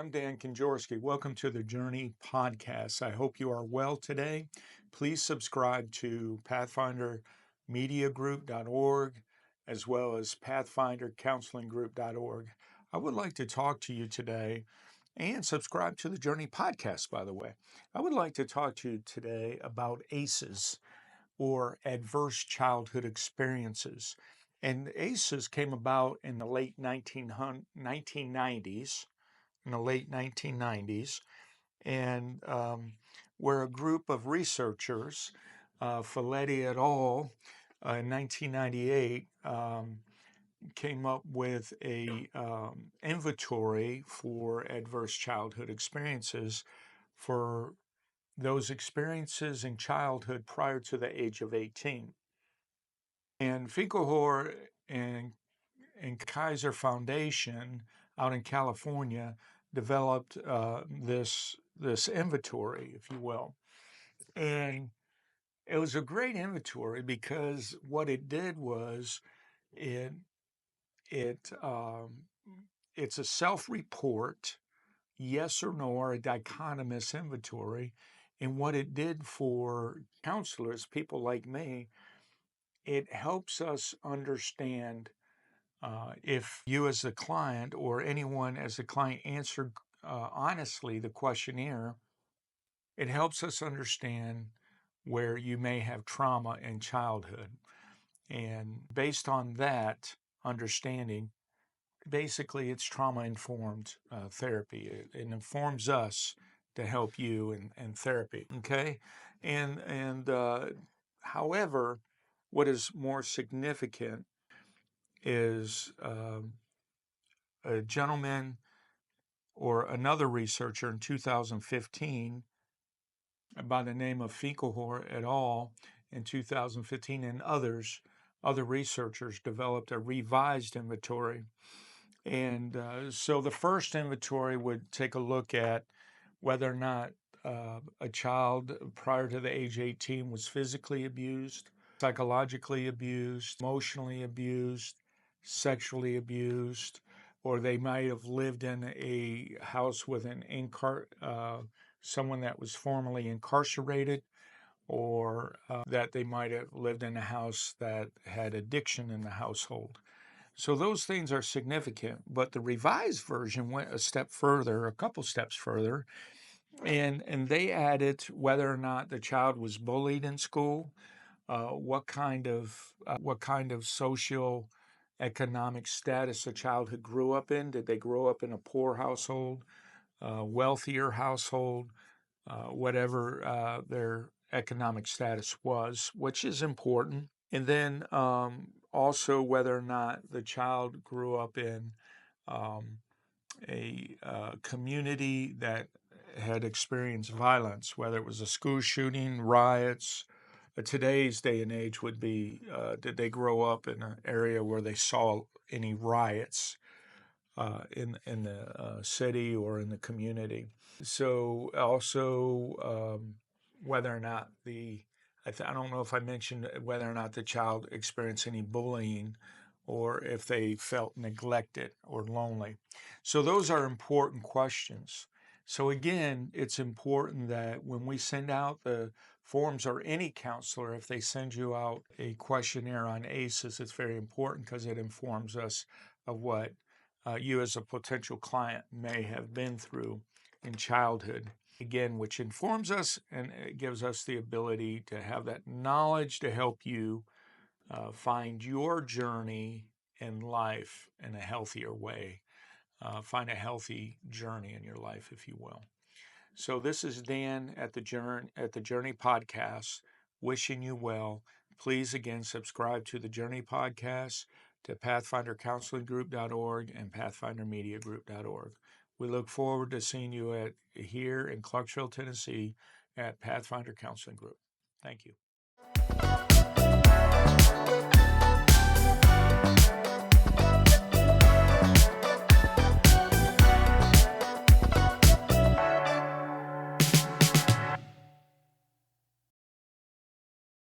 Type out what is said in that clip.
I'm Dan Kinjorski. Welcome to the Journey Podcast. I hope you are well today. Please subscribe to pathfindermediagroup.org as well as pathfindercounselinggroup.org. I would like to talk to you today and subscribe to the Journey Podcast, by the way. I would like to talk to you today about ACEs, or adverse childhood experiences. And ACEs came about in the late 1990s, and where a group of researchers, Felitti et al., in 1998, came up with a inventory for adverse childhood experiences for those experiences in childhood prior to the age of 18. And Finkelhor and Kaiser Foundation out in California developed this inventory, if you will. And it was a great inventory because what it did was it it it's a self-report, yes or no, or a dichotomous inventory. And what it did for counselors, people like me, it helps us understand if you as the client or anyone as the client answered honestly the questionnaire, it helps us understand where you may have trauma in childhood. And based on that understanding, basically it's trauma-informed therapy. It informs us to help you in therapy, okay? And however, what is more significant is a gentleman or another researcher in 2015 by the name of Finkelhor et al. In 2015, and other researchers developed a revised inventory. And so the first inventory would take a look at whether or not a child prior to the age 18 was physically abused, psychologically abused, emotionally abused, sexually abused, or they might have lived in a house with someone that was formerly incarcerated, or that they might have lived in a house that had addiction in the household. So those things are significant, but the revised version went a step further, a couple steps further, and they added whether or not the child was bullied in school, what kind of social economic status a childhood grew up in. Did they grow up in a poor household, wealthier household, whatever their economic status was, which is important. And then also whether or not the child grew up in a community that had experienced violence, whether it was a school shooting, riots. Today's day and age would be, did they grow up in an area where they saw any riots in the city or in the community? So also whether or not I don't know if I mentioned whether or not the child experienced any bullying or if they felt neglected or lonely. So those are important questions. So again, it's important that when we send out the forms, or any counselor, if they send you out a questionnaire on ACEs, it's very important because it informs us of what you as a potential client may have been through in childhood. Again, which informs us and it gives us the ability to have that knowledge to help you find your journey in life in a healthier way. Find a healthy journey in your life, if you will. So this is Dan at the Journey Podcast, wishing you well. Please again subscribe to the Journey Podcast, to PathfinderCounselingGroup.org and PathfinderMediaGroup.org. We look forward to seeing you here in Clarksville, Tennessee at Pathfinder Counseling Group. Thank you.